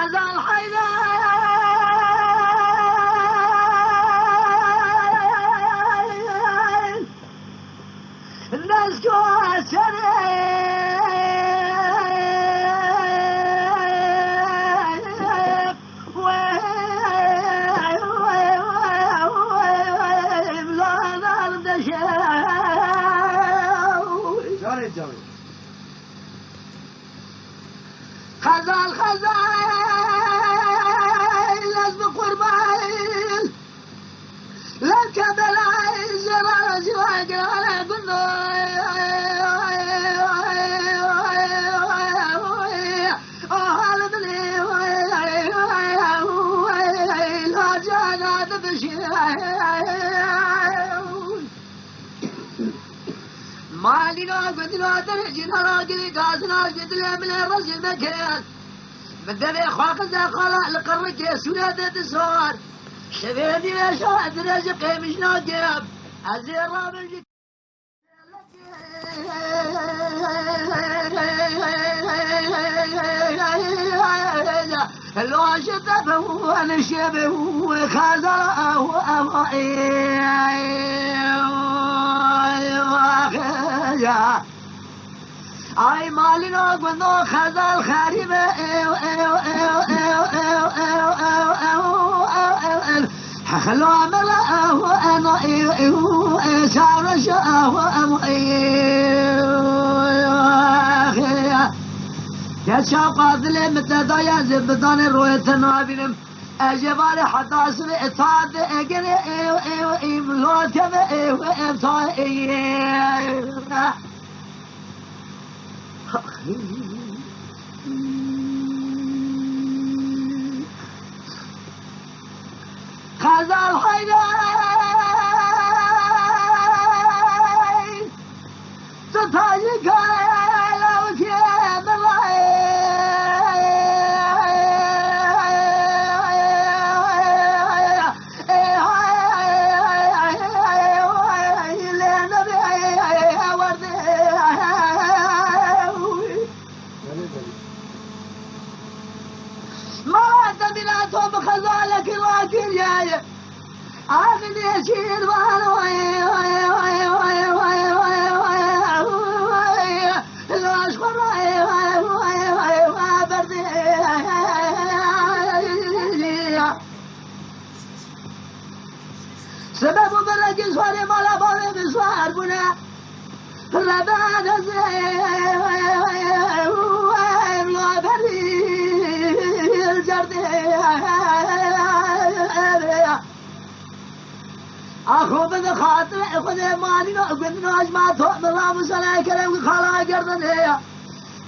خزان حيدر الناس خزان لازم قربان لك بلاي زراج واقرا قلنا لا جانا تبشر مالنا قدنا درجنا راقي قاسنا قدنا من الرجل مكان مدري خاق زخلا لقرك سنادة الصور شبيدي يا شاهد رزقي مش ناقب أزير رابل لو شطفه ونشبه وخزره اي مالنا قلنا خزال خريبه خلو عمله وانا شعر شاه يا شاق ظلم تدايا زبدان رويت نابينم اجبال حتى اسم اطاعت اجل املوت خزال حيدر تتاجك لو كان بخزالك الواكل يا عاقد يشير وانا الاشقر بردي سبب برق سواري مالا باري بسوار بنا ربان لا بردي الجردي اخو بده خاطر خود مالي قدنا اجمع تؤمن الله وسلام كلام خلا قردن هي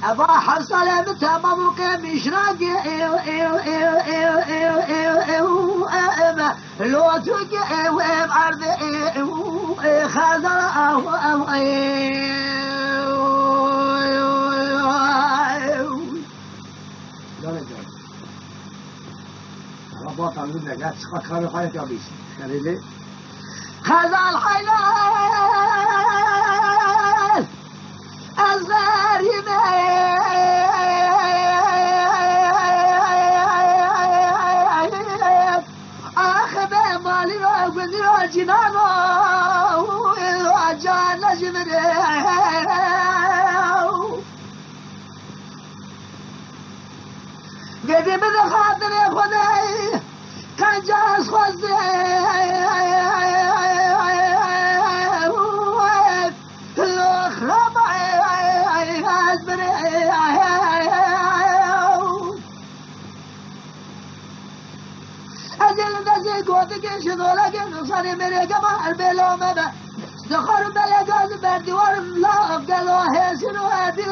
ابا حفص على متى مبروك مشراق لو تجي وبعرض خزر بطل منك لا تسقط خارج حياتك يا بيس خليلي خزال حيلال أصغر يمين أخذ مالي وقدر جنانه وجان جمره قدم بخاطر خدي كان جاس خزي أجل نزي قوتك شدولك نصري مريك ما البلو مبا دخل بلقاز بردي ورم لا أبقلو هيسن وادي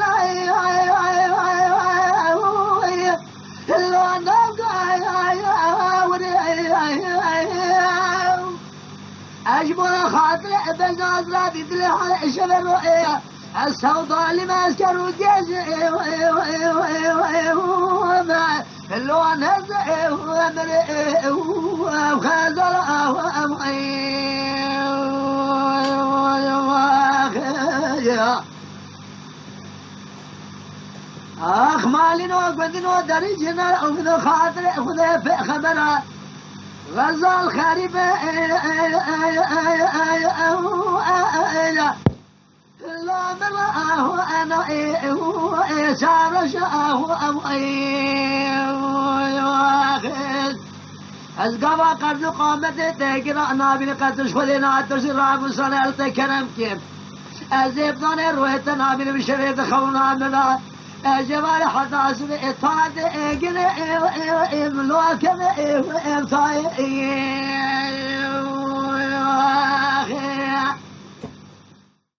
لو نبقى أجمل خاطر بناز لا بيدلي على شبه الرؤية السوداء اللي ماسكر وجيز اللون هزع ومرئ وخزر آخ مالینو گندینو داری جنا خدا خاطر خدا خبره غزال خريبة لا مرأه أنا شارشه واخذ القضاء قد قامت تقرأ نابل قدش خذنا عدش الرعب وصنعت كرم كيف أزيبطان رويت نابل بشريط خونا منا جوال حتى اسم اطاعت اجل ملوكم امتاي